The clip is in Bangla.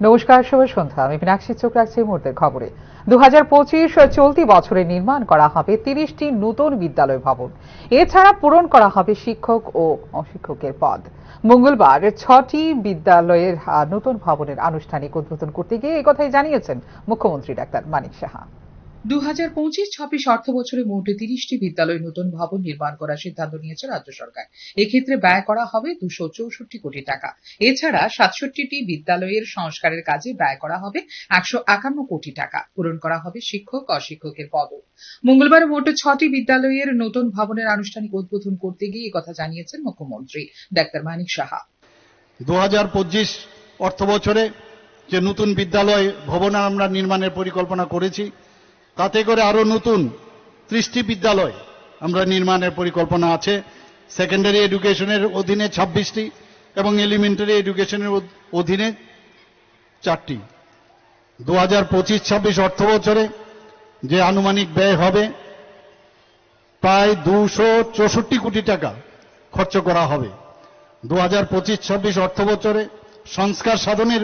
নমস্কার, শুভ সন্ধ্যা। আমি মীনাক্ষী চোখ রাখছি মুহূর্তের খবরে। 2025 চলতি বছরে নির্মাণ করা হবে 30টি নতুন বিদ্যালয় ভবন। এছাড়া পূরণ করা হবে শিক্ষক ও অশিক্ষকের পদ। মঙ্গলবার 6টি বিদ্যালয়ের নতুন ভবনের আনুষ্ঠানিক উদ্বোধন করতে গিয়ে একথাই জানিয়েছেন মুখ্যমন্ত্রী ডাক্তার মানিক সাহা। 2025-26 অর্থ বছরে মোট 30টি বিদ্যালয় নতুন ভবন নির্মাণ করার সিদ্ধান্ত নিয়েছে রাজ্য সরকার। এক্ষেত্রে ব্যয় করা হবে 264 কোটি টাকা। এছাড়া 67টি বিদ্যালয়ের সংস্কারের কাজে ব্যয় করা হবে 151 কোটি টাকা। পূরণ করা হবে শিক্ষক অশিক্ষকের পদও। মঙ্গলবার মোট 6টি বিদ্যালয়ের নতুন ভবনের আনুষ্ঠানিক উদ্বোধন করতে গিয়ে একথা জানিয়েছেন মুখ্যমন্ত্রী ডাক্তার মানিক সাহা। 2025 অর্থ বছরে যে নতুন বিদ্যালয় ভবন আমরা নির্মাণের পরিকল্পনা করেছি, তাতে করে আরো নতুন 30টি বিদ্যালয় আমরা নির্মাণের পরিকল্পনা আছে। সেকেন্ডারি এডুকেশনের অধীনে 26টি এবং এলিমেন্টারি এডুকেশনের অধীনে 4টি। 2025-26 অর্থ বছরে যে আনুমানিক ব্যয় হবে প্রায় 264 কোটি টাকা খরচ করা হবে। 2025-26 অর্থ বছরে সংস্কার সাধনের